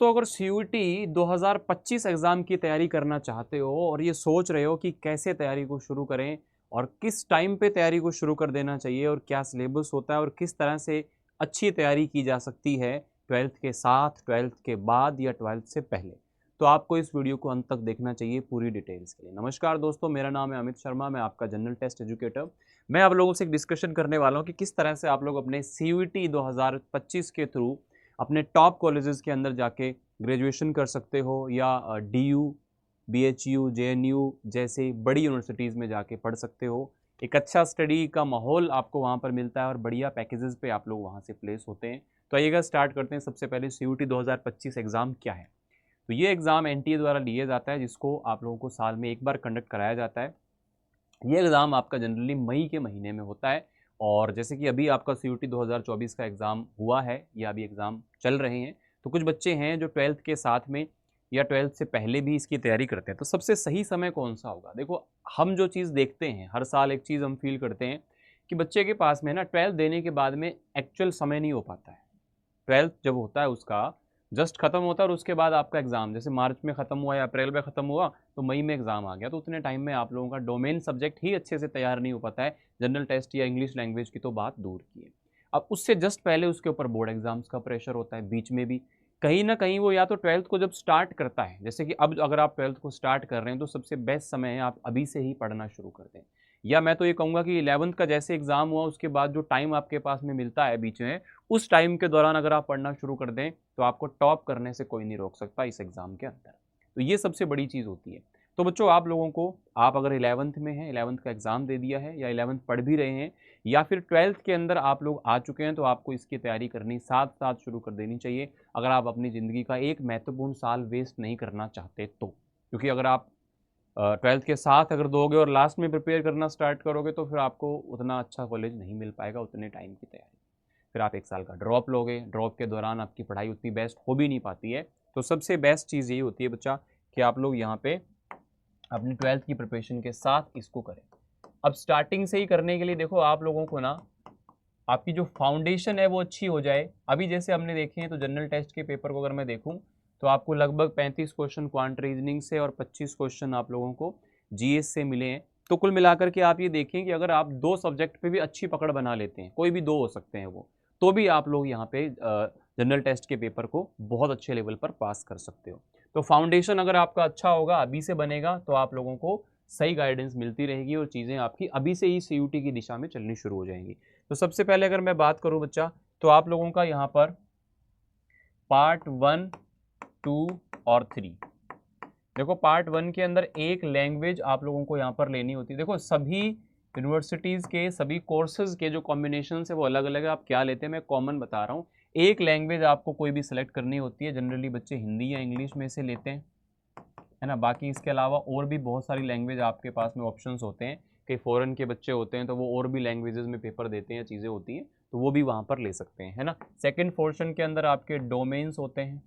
तो अगर CUET 2025 exam की तैयारी करना चाहते हो और ये सोच रहे हो कि कैसे तैयारी को शुरू करें और किस टाइम पे तैयारी को शुरू कर देना चाहिए और क्या सिलेबस होता है और किस तरह से अच्छी तैयारी की जा सकती है 12th के साथ, 12th के बाद या 12th से पहले, तो आपको इस वीडियो को अंत तक देखना चाहिए पूरी डिटेल्स के लिए। नमस्कार दोस्तों, मेरा नाम है अमित शर्मा, मैं आपका जनरल टेस्ट एजुकेटर। मैं आप लोगों से एक डिस्कशन करने वाला हूँ कि किस तरह से आप लोग अपने सीयूईटी 2025 के थ्रू अपने टॉप कॉलेजेस के अंदर जाके ग्रेजुएशन कर सकते हो या डीयू, बीएचयू, जेएनयू जैसे बड़ी यूनिवर्सिटीज़ में जाके पढ़ सकते हो। एक अच्छा स्टडी का माहौल आपको वहाँ पर मिलता है और बढ़िया पैकेजेस पे आप लोग वहाँ से प्लेस होते हैं। तो आइएगा स्टार्ट करते हैं। सबसे पहले सीयूईटी 2025 एग्ज़ाम क्या है? तो ये एग्ज़ाम एनटीए द्वारा लिया जाता है, जिसको आप लोगों को साल में एक बार कंडक्ट कराया जाता है। ये एग्ज़ाम आपका जनरली मई के महीने में होता है और जैसे कि अभी आपका सीयूईटी 2024 का एग्ज़ाम हुआ है या अभी एग्ज़ाम चल रहे हैं, तो कुछ बच्चे हैं जो 12th के साथ में या 12th से पहले भी इसकी तैयारी करते हैं। तो सबसे सही समय कौन-सा होगा? देखो, हम जो चीज़ देखते हैं, हर साल एक चीज़ हम फ़ील करते हैं कि बच्चे के पास में ना 12th देने के बाद में एक्चुअल समय नहीं हो पाता है। 12th जब होता है उसका जस्ट खत्म होता है और उसके बाद आपका एग्ज़ाम जैसे मार्च में ख़त्म हुआ या अप्रैल में ख़त्म हुआ, तो मई में एग्ज़ाम आ गया, तो उतने टाइम में आप लोगों का डोमेन सब्जेक्ट ही अच्छे से तैयार नहीं हो पाता है। जनरल टेस्ट या इंग्लिश लैंग्वेज की तो बात दूर की है। अब उससे जस्ट पहले उसके ऊपर बोर्ड एग्ज़ाम्स का प्रेशर होता है, बीच में भी कहीं न कहीं वो या तो 12th को जब स्टार्ट करता है, जैसे कि अब अगर आप 12th को स्टार्ट कर रहे हैं तो सबसे बेस्ट समय है आप अभी से ही पढ़ना शुरू कर दें। या मैं तो ये कहूँगा कि 11th का जैसे एग्ज़ाम हुआ उसके बाद जो टाइम आपके पास में मिलता है बीच में, उस टाइम के दौरान अगर आप पढ़ना शुरू कर दें, तो आपको टॉप करने से कोई नहीं रोक सकता इस एग्ज़ाम के अंदर। तो ये सबसे बड़ी चीज़ होती है। तो बच्चों, आप लोगों को, आप अगर 11th में हैं, 11th का एग्ज़ाम दे दिया है या 11th पढ़ भी रहे हैं या फिर 12th के अंदर आप लोग आ चुके हैं, तो आपको इसकी तैयारी करनी साथ-साथ शुरू कर देनी चाहिए, अगर आप अपनी ज़िंदगी का एक महत्वपूर्ण साल वेस्ट नहीं करना चाहते तो। क्योंकि अगर आप 12th के साथ अगर दोगे और लास्ट में प्रिपेयर करना स्टार्ट करोगे, तो फिर आपको उतना अच्छा कॉलेज नहीं मिल पाएगा उतने टाइम की तैयारी। फिर आप 1 साल का ड्रॉप लोगे, ड्रॉप के दौरान आपकी पढ़ाई उतनी बेस्ट हो भी नहीं पाती है। तो सबसे बेस्ट चीज़ यही होती है बच्चा कि आप लोग यहाँ पे अपनी 12th की प्रिपरेशन के साथ इसको करें। अब स्टार्टिंग से ही करने के लिए देखो, आप लोगों को ना आपकी जो फाउंडेशन है वो अच्छी हो जाए। अभी जैसे हमने देखे हैं, तो जनरल टेस्ट के पेपर को अगर मैं देखूँ, तो आपको लगभग 35 क्वेश्चन क्वांट रीजनिंग से और 25 क्वेश्चन आप लोगों को जीएस से मिले हैं। तो कुल मिलाकर के आप ये देखें कि अगर आप 2 सब्जेक्ट पे भी अच्छी पकड़ बना लेते हैं, कोई भी 2 हो सकते हैं वो, तो भी आप लोग यहाँ पे जनरल टेस्ट के पेपर को बहुत अच्छे लेवल पर पास कर सकते हो। तो फाउंडेशन अगर आपका अच्छा होगा, अभी से बनेगा, तो आप लोगों को सही गाइडेंस मिलती रहेगी और चीज़ें आपकी अभी से ही सीयूटी की दिशा में चलनी शुरू हो जाएंगी। तो सबसे पहले अगर मैं बात करूं बच्चा, तो आप लोगों का यहाँ पर पार्ट 1, 2 और 3, देखो पार्ट 1 के अंदर एक लैंग्वेज आप लोगों को यहाँ पर लेनी होती है। देखो, सभी यूनिवर्सिटीज़ के सभी कोर्सेज के जो कॉम्बिनेशन है वो अलग अलग है। आप क्या लेते हैं, मैं कॉमन बता रहा हूँ। एक लैंग्वेज आपको कोई भी सिलेक्ट करनी होती है, जनरली बच्चे हिंदी या इंग्लिश में से लेते हैं, है ना। बाकी इसके अलावा और भी बहुत सारी लैंग्वेज आपके पास में ऑप्शंस होते हैं। कई फॉरेन के बच्चे होते हैं तो वो और भी लैंग्वेजेस में पेपर देते हैं, चीज़ें होती हैं, तो वो भी वहाँ पर ले सकते हैं, है ना। सेकंड पोर्शन के अंदर आपके डोमेन्स होते हैं।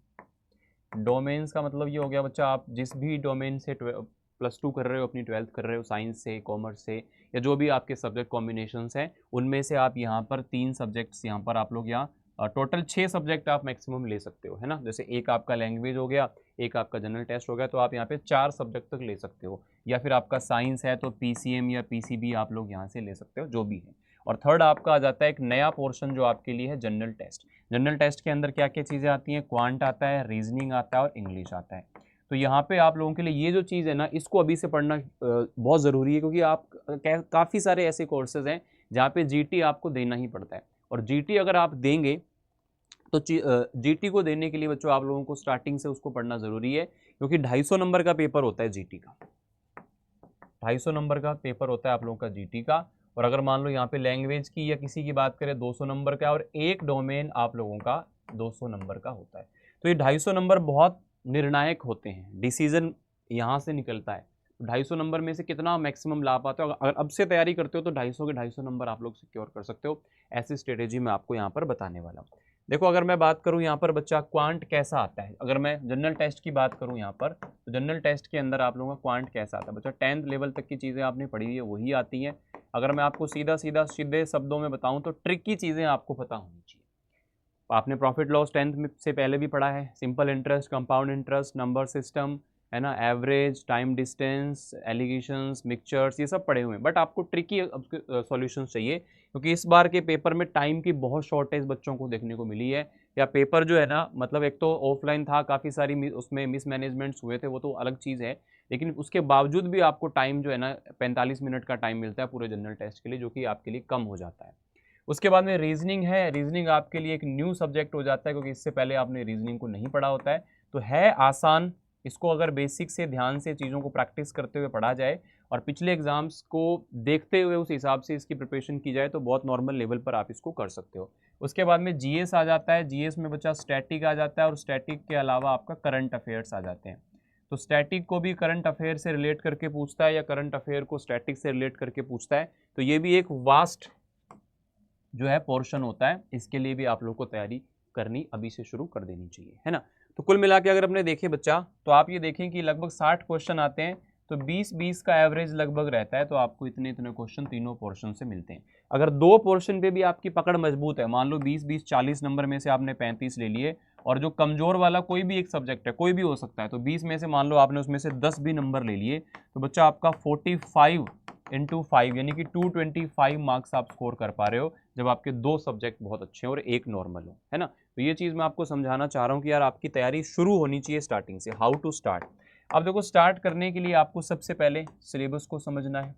डोमेन्स का मतलब ये हो गया बच्चा, आप जिस भी डोमेन से +2 कर रहे हो, अपनी 12th कर रहे हो, साइंस से, कॉमर्स से, या जो भी आपके सब्जेक्ट कॉम्बिनेशंस हैं, उनमें से आप यहाँ पर 3 सब्जेक्ट्स यहाँ पर आप लोग यहाँ टोटल 6 सब्जेक्ट आप मैक्सिमम ले सकते हो, है ना। जैसे एक आपका लैंग्वेज हो गया, एक आपका जनरल टेस्ट हो गया, तो आप यहाँ पे 4 सब्जेक्ट तक ले सकते हो। या फिर आपका साइंस है तो पीसीएम या पीसीबी आप लोग यहाँ से ले सकते हो, जो भी है। और थर्ड आपका आ जाता है एक नया पोर्शन जो आपके लिए है, जनरल टेस्ट। जनरल टेस्ट के अंदर क्या क्या चीज़ें आती हैं, क्वांट आता है, रीजनिंग आता है और इंग्लिश आता है। तो यहाँ पे आप लोगों के लिए ये जो चीज़ है ना, इसको अभी से पढ़ना बहुत ज़रूरी है, क्योंकि आप काफ़ी सारे ऐसे कोर्सेज हैं जहाँ पे जीटी आपको देना ही पड़ता है। और जीटी अगर आप देंगे, तो जीटी को देने के लिए बच्चों आप लोगों को स्टार्टिंग से उसको पढ़ना ज़रूरी है, क्योंकि 250 नंबर का पेपर होता है जीटी का। 250 नंबर का पेपर होता है आप लोगों का जीटी का। और अगर मान लो यहाँ पे लैंग्वेज की या किसी की बात करें, 200 नंबर का, और एक डोमेन आप लोगों का 200 नंबर का होता है। तो ये 250 नंबर बहुत निर्णायक होते हैं, डिसीजन यहाँ से निकलता है। 250 नंबर में से कितना मैक्सिमम ला पाते हो, अगर अब से तैयारी करते हो तो 250 के 250 नंबर आप लोग सिक्योर कर सकते हो। ऐसी स्ट्रेटेजी मैं आपको यहाँ पर बताने वाला हूँ। देखो, अगर मैं बात करूँ यहाँ पर बच्चा क्वांट कैसा आता है, अगर मैं जनरल टेस्ट की बात करूँ यहाँ पर, तो जनरल टेस्ट के अंदर आप लोगों का क्वांट कैसा आता है बच्चा, 10th लेवल तक की चीज़ें आपने पढ़ी हुई है वही आती हैं। अगर मैं आपको सीधे शब्दों में बताऊँ, तो ट्रिक की चीज़ें आपको पता होनी चाहिए। आपने प्रॉफिट लॉस 10th में से पहले भी पढ़ा है, simple interest, compound interest, number system, है ना, average, time distance, allegations, mixtures, ये सब पढ़े हुए हैं। बट आपको ट्रिकी सॉल्यूशंस चाहिए, क्योंकि इस बार के पेपर में टाइम की बहुत शॉर्टेज बच्चों को देखने को मिली है। या पेपर जो है ना, मतलब एक तो ऑफलाइन था, काफ़ी सारी उसमें मिसमैनेजमेंट्स हुए थे, वो तो अलग चीज़ है, लेकिन उसके बावजूद भी आपको टाइम जो है ना 45 मिनट का टाइम मिलता है पूरे जनरल टेस्ट के लिए, जो कि आपके लिए कम हो जाता है। उसके बाद में रीजनिंग है। रीजनिंग आपके लिए एक न्यू सब्जेक्ट हो जाता है, क्योंकि इससे पहले आपने रीजनिंग को नहीं पढ़ा होता है। तो है आसान, इसको अगर बेसिक से ध्यान से चीज़ों को प्रैक्टिस करते हुए पढ़ा जाए और पिछले एग्जाम्स को देखते हुए उस हिसाब से इसकी प्रिपरेशन की जाए, तो बहुत नॉर्मल लेवल पर आप इसको कर सकते हो। उसके बाद में जीएस आ जाता है। जीएस में बच्चा स्टैटिक आ जाता है, और स्टैटिक के अलावा आपका करंट अफेयर्स आ जाते हैं। तो स्टैटिक को भी करंट अफेयर से रिलेट करके पूछता है, या करंट अफेयर को स्टैटिक से रिलेट करके पूछता है। तो ये भी एक वास्ट जो है पोर्शन होता है, इसके लिए भी आप लोग को तैयारी करनी अभी से शुरू कर देनी चाहिए, है ना। तो कुल मिला के अगर अपने देखें बच्चा, तो आप ये देखें कि लगभग 60 क्वेश्चन आते हैं, तो 20-20 का एवरेज लगभग रहता है। तो आपको इतने इतने क्वेश्चन तीनों पोर्शन से मिलते हैं। अगर दो पोर्शन पे भी आपकी पकड़ मजबूत है, मान लो 20-20 40 नंबर में से आपने 35 ले लिए, और जो कमजोर वाला कोई भी एक सब्जेक्ट है, कोई भी हो सकता है, तो 20 में से मान लो आपने उसमें से 10 भी नंबर ले लिए, तो बच्चा आपका 45 इंटू 5 यानी कि 225 मार्क्स आप स्कोर कर पा रहे हो, जब आपके दो सब्जेक्ट बहुत अच्छे हैं और एक नॉर्मल हो, है ना। तो ये चीज़ मैं आपको समझाना चाह रहा हूँ कि यार आपकी तैयारी शुरू होनी चाहिए स्टार्टिंग से। How to start. अब देखो, स्टार्ट करने के लिए आपको सबसे पहले सिलेबस को समझना है।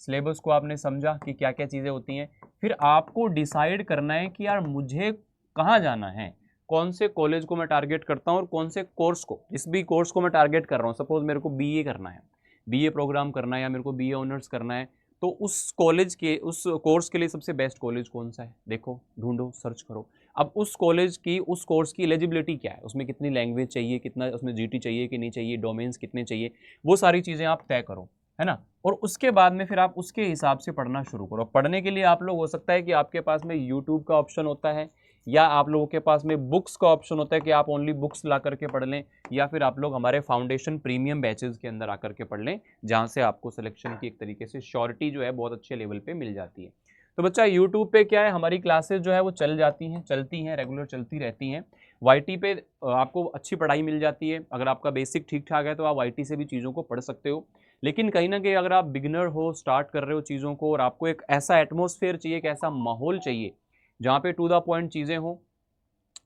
सिलेबस को आपने समझा कि क्या क्या चीज़ें होती हैं, फिर आपको डिसाइड करना है कि यार मुझे कहाँ जाना है, कौन से कॉलेज को मैं टारगेट करता हूँ और कौन से कोर्स को, जिस भी कोर्स को मैं टारगेट कर रहा हूँ। सपोज मेरे को बीए करना है, बीए प्रोग्राम करना है, या मेरे को बीए ऑनर्स करना है, तो उस कॉलेज के, उस कोर्स के लिए सबसे बेस्ट कॉलेज कौन सा है, देखो, ढूंढो, सर्च करो। अब उस कॉलेज की, उस कोर्स की एलिजिबिलिटी क्या है, उसमें कितनी लैंग्वेज चाहिए, कितना उसमें जीटी चाहिए कि नहीं चाहिए, डोमेन्स कितने चाहिए, वो सारी चीज़ें आप तय करो, है ना। और उसके बाद में फिर आप उसके हिसाब से पढ़ना शुरू करो। पढ़ने के लिए आप लोग, हो सकता है कि आपके पास में यूट्यूब का ऑप्शन होता है, या आप लोगों के पास में बुक्स का ऑप्शन होता है कि आप ओनली बुक्स ला करके पढ़ लें, या फिर आप लोग हमारे फाउंडेशन प्रीमियम बैचेस के अंदर आकर के पढ़ लें, जहाँ से आपको सिलेक्शन की एक तरीके से श्योरिटी जो है बहुत अच्छे लेवल पे मिल जाती है। तो बच्चा यूट्यूब पे क्या है, हमारी क्लासेस जो है वो चलती हैं, रेगुलर चलती रहती हैं। वाईटी पे आपको अच्छी पढ़ाई मिल जाती है। अगर आपका बेसिक ठीक ठाक है तो आप वाईटी से भी चीज़ों को पढ़ सकते हो। लेकिन कहीं ना कहीं अगर आप बिगिनर हो, स्टार्ट कर रहे हो चीज़ों को, और आपको एक ऐसा एटमॉस्फेयर चाहिए, एक ऐसा माहौल चाहिए जहाँ पे टू द पॉइंट चीज़ें हों,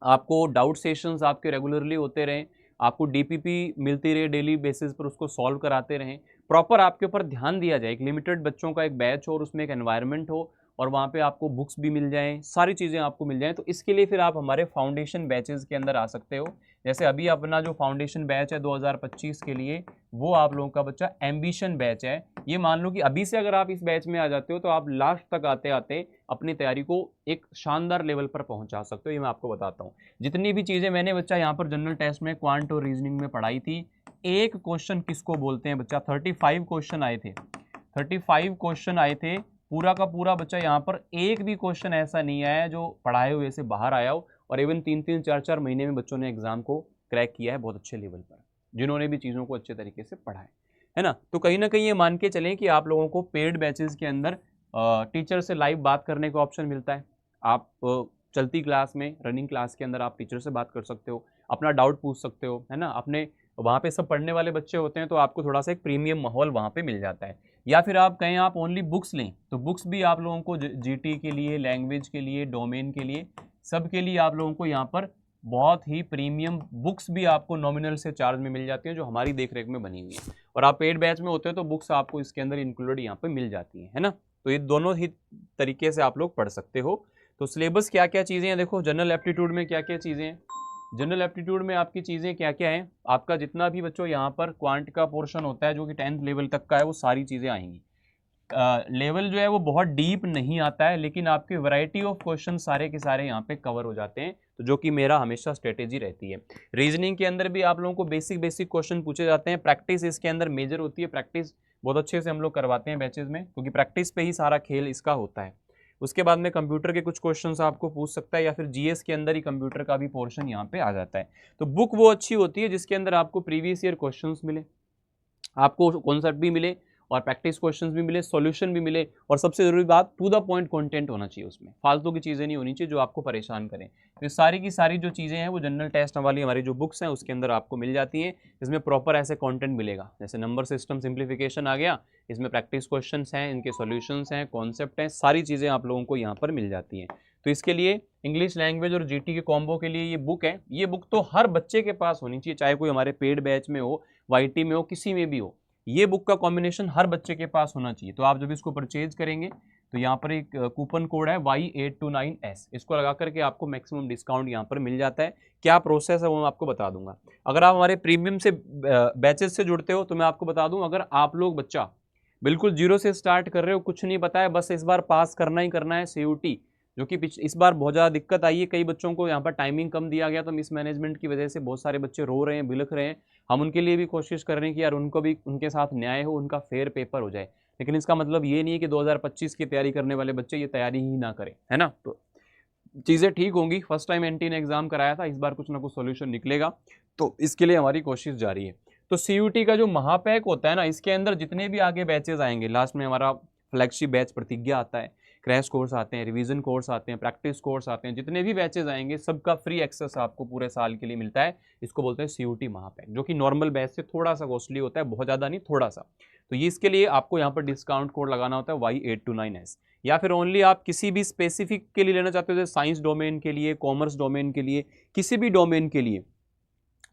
आपको डाउट सेशंस आपके रेगुलरली होते रहें, आपको डीपीपी मिलती रहे डेली बेसिस पर, उसको सॉल्व कराते रहें, प्रॉपर आपके ऊपर ध्यान दिया जाए, एक लिमिटेड बच्चों का एक बैच हो और उसमें एक एनवायरनमेंट हो, और वहाँ पे आपको बुक्स भी मिल जाएं, सारी चीज़ें आपको मिल जाएं। तो इसके लिए फिर आप हमारे फाउंडेशन बैचेस के अंदर आ सकते हो। जैसे अभी अपना जो फाउंडेशन बैच है 2025 के लिए, वो आप लोगों का बच्चा एम्बिशन बैच है। ये मान लो कि अभी से अगर आप इस बैच में आ जाते हो, तो आप लास्ट तक आते आते अपनी तैयारी को एक शानदार लेवल पर पहुंचा सकते हो। ये मैं आपको बताता हूँ। जितनी भी चीज़ें मैंने बच्चा यहाँ पर जनरल टेस्ट में क्वांट और रीजनिंग में पढ़ाई थी, एक क्वेश्चन किसको बोलते हैं बच्चा, 35 क्वेश्चन आए थे, 35 क्वेश्चन आए थे, पूरा का पूरा बच्चा यहाँ पर एक भी क्वेश्चन ऐसा नहीं आया जो पढ़ाए हुए से बाहर आया हो। और इवन 3-3 4-4 महीने में बच्चों ने एग्जाम को क्रैक किया है बहुत अच्छे लेवल पर, जिन्होंने भी चीज़ों को अच्छे तरीके से पढ़ा है ना। तो कहीं ना कहीं ये मान के चलें कि आप लोगों को पेड बैचेस के अंदर टीचर से लाइव बात करने का ऑप्शन मिलता है। आप चलती क्लास में, रनिंग क्लास के अंदर आप टीचर से बात कर सकते हो, अपना डाउट पूछ सकते हो, है ना। अपने वहाँ पे सब पढ़ने वाले बच्चे होते हैं, तो आपको थोड़ा सा एक प्रीमियम माहौल वहाँ पे मिल जाता है। या फिर आप कहें आप ओनली बुक्स लें, तो बुक्स भी आप लोगों को जीटी के लिए, लैंग्वेज के लिए, डोमेन के लिए, सब के लिए आप लोगों को यहाँ पर बहुत ही प्रीमियम बुक्स भी आपको नॉमिनल से चार्ज में मिल जाती हैं, जो हमारी देख रेख में बनी हुई है। और आप पेड बैच में होते हो तो बुक्स आपको इसके अंदर इंक्लूडेड यहाँ पे मिल जाती है ना। तो ये दोनों ही तरीके से आप लोग पढ़ सकते हो। तो सिलेबस क्या क्या चीज़ें हैं, देखो जनरल एप्टीट्यूड में क्या क्या चीज़ें हैं। जनरल एप्टीट्यूड में आपकी चीज़ें क्या क्या हैं, आपका जितना भी बच्चों यहाँ पर क्वांट का पोर्शन होता है जो कि 10th लेवल तक का है, वो सारी चीज़ें आएंगी। लेवल जो है वो बहुत डीप नहीं आता है, लेकिन आपके वैरायटी ऑफ क्वेश्चन सारे के सारे यहाँ पे कवर हो जाते हैं, तो जो कि मेरा हमेशा स्ट्रेटेजी रहती है। रीजनिंग के अंदर भी आप लोगों को बेसिक क्वेश्चन पूछे जाते हैं। प्रैक्टिस इसके अंदर मेजर होती है, प्रैक्टिस बहुत अच्छे से हम लोग करवाते हैं बैचेज में, क्योंकि प्रैक्टिस पे ही सारा खेल इसका होता है। उसके बाद में कंप्यूटर के कुछ क्वेश्चंस आपको पूछ सकता है, या फिर जीएस के अंदर ही कंप्यूटर का भी पोर्शन यहाँ पे आ जाता है। तो बुक वो अच्छी होती है जिसके अंदर आपको प्रीवियस ईयर क्वेश्चंस मिले, आपको कॉन्सेप्ट भी मिले, और प्रैक्टिस क्वेश्चंस भी मिले, सॉल्यूशन भी मिले, और सबसे ज़रूरी बात टू द पॉइंट कंटेंट होना चाहिए उसमें, फालतू की चीज़ें नहीं होनी चाहिए जो आपको परेशान करें। तो ये सारी की सारी जो चीज़ें हैं वो जनरल टेस्ट वाली हमारी जो बुक्स हैं उसके अंदर आपको मिल जाती हैं, इसमें प्रॉपर ऐसे कंटेंट मिलेगा। जैसे नंबर सिस्टम सिंप्लीफिकेशन आ गया, इसमें प्रैक्टिस क्वेश्चंस हैं, इनके सॉल्यूशंस हैं, कॉन्सेप्ट हैं, सारी चीज़ें आप लोगों को यहाँ पर मिल जाती हैं। तो इसके लिए इंग्लिश लैंग्वेज और जीटी के कॉम्बो के लिए ये बुक है, ये बुक तो हर बच्चे के पास होनी चाहिए, चाहे कोई हमारे पेड बैच में हो, वाईटी में हो, किसी में भी हो, ये बुक का कॉम्बिनेशन हर बच्चे के पास होना चाहिए। तो आप जब इसको परचेज करेंगे तो यहाँ पर एक कूपन कोड है Y829S, इसको लगा करके आपको मैक्सिमम डिस्काउंट यहाँ पर मिल जाता है। क्या प्रोसेस है वो मैं आपको बता दूंगा। अगर आप हमारे प्रीमियम से बैचेस से जुड़ते हो तो मैं आपको बता दूं, अगर आप लोग बच्चा बिल्कुल जीरो से स्टार्ट कर रहे हो, कुछ नहीं पता है, बस इस बार पास करना ही करना है CUT, जो कि इस बार बहुत ज़्यादा दिक्कत आई है, कई बच्चों को यहाँ पर टाइमिंग कम दिया गया, तो मिसमैनेजमेंट की वजह से बहुत सारे बच्चे रो रहे हैं, बिलख रहे हैं। हम उनके लिए भी कोशिश कर रहे हैं कि यार उनको भी उनके साथ न्याय हो, उनका फेयर पेपर हो जाए, लेकिन इसका मतलब ये नहीं है कि 2025 की तैयारी करने वाले बच्चे ये तैयारी ही ना करें, है ना। तो चीज़ें ठीक होंगी। फर्स्ट टाइम एनटी ने एग्जाम कराया था, इस बार कुछ ना कुछ सोल्यूशन निकलेगा, तो इसके लिए हमारी कोशिश जारी है। तो CUT का जो महापैक होता है ना, इसके अंदर जितने भी आगे बैचेज आएंगे, लास्ट में हमारा फ्लैगशिप बैच प्रतिज्ञा आता है, क्रैश कोर्स आते हैं, रिवीजन कोर्स आते हैं, प्रैक्टिस कोर्स आते हैं, जितने भी बैचेज आएंगे सबका फ्री एक्सेस आपको पूरे साल के लिए मिलता है। इसको बोलते हैं CUT महापैक, जो कि नॉर्मल बैच से थोड़ा सा कॉस्टली होता है, बहुत ज़्यादा नहीं, थोड़ा सा। तो ये इसके लिए आपको यहाँ पर डिस्काउंट कोड लगाना होता है Y829S, या फिर ओनली आप किसी भी स्पेसिफिक के लिए लेना चाहते हो, जैसे साइंस डोमेन के लिए, कॉमर्स डोमेन के लिए, किसी भी डोमेन के लिए,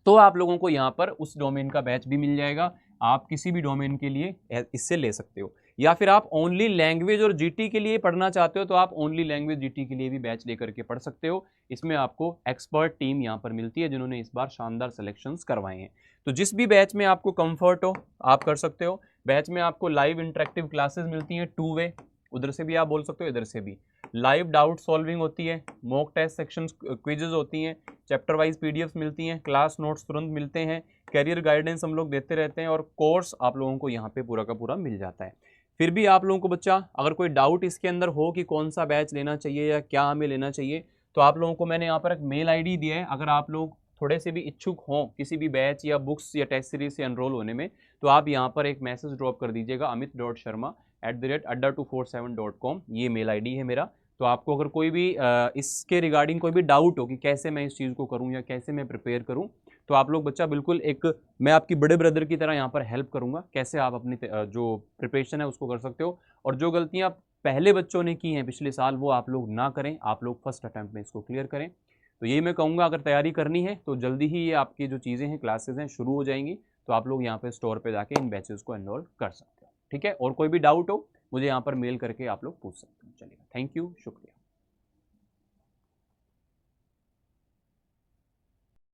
तो आप लोगों को यहाँ पर उस डोमेन का बैच भी मिल जाएगा। आप किसी भी डोमेन के लिए इससे ले सकते हो, या फिर आप ओनली लैंग्वेज और जीटी के लिए पढ़ना चाहते हो तो आप ओनली लैंग्वेज जीटी के लिए भी बैच लेकर के पढ़ सकते हो। इसमें आपको एक्सपर्ट टीम यहाँ पर मिलती है जिन्होंने इस बार शानदार सिलेक्शंस करवाए हैं। तो जिस भी बैच में आपको कंफर्ट हो आप कर सकते हो। बैच में आपको लाइव इंटरेक्टिव क्लासेस मिलती हैं 2 वे, उधर से भी आप बोल सकते हो, इधर से भी। लाइव डाउट सॉल्विंग होती है, मॉक टेस्ट सेक्शंस क्विजेज होती हैं, चैप्टर वाइज पीडीएफ मिलती हैं, क्लास नोट्स तुरंत मिलते हैं, कैरियर गाइडेंस हम लोग देते रहते हैं, और कोर्स आप लोगों को यहाँ पे पूरा का पूरा मिल जाता है। फिर भी आप लोगों को बच्चा अगर कोई डाउट इसके अंदर हो कि कौन सा बैच लेना चाहिए या क्या हमें लेना चाहिए, तो आप लोगों को मैंने यहाँ पर एक मेल ID दिया है। अगर आप लोग थोड़े से भी इच्छुक हों किसी भी बैच या बुक्स या टेस्ट सीरीज से एनरोल होने में, तो आप यहाँ पर एक मैसेज ड्रॉप कर दीजिएगा amit.sharma@adda247.com, ये मेल ID है मेरा। तो आपको अगर कोई भी इसके रिगार्डिंग कोई भी डाउट हो कि कैसे मैं इस चीज़ को करूं या कैसे मैं प्रिपेयर करूं, तो आप लोग बच्चा बिल्कुल एक, मैं आपकी बड़े ब्रदर की तरह यहाँ पर हेल्प करूंगा, कैसे आप अपनी जो प्रिपरेशन है उसको कर सकते हो। और जो गलतियाँ पहले बच्चों ने की हैं पिछले साल वो आप लोग ना करें, आप लोग फर्स्ट अटैम्प्ट में इसको क्लियर करें। तो यही मैं कहूँगा, अगर तैयारी करनी है तो जल्दी ही ये आपकी जो चीज़ें हैं क्लासेज हैं शुरू हो जाएंगी, तो आप लोग यहाँ पर स्टोर पर जाके इन बैचेज़ को एनरोल कर सकते हो। ठीक है, और कोई भी डाउट हो मुझे यहाँ पर मेल करके आप लोग पूछ सकते हो। चलिए, थैंक यू, शुक्रिया।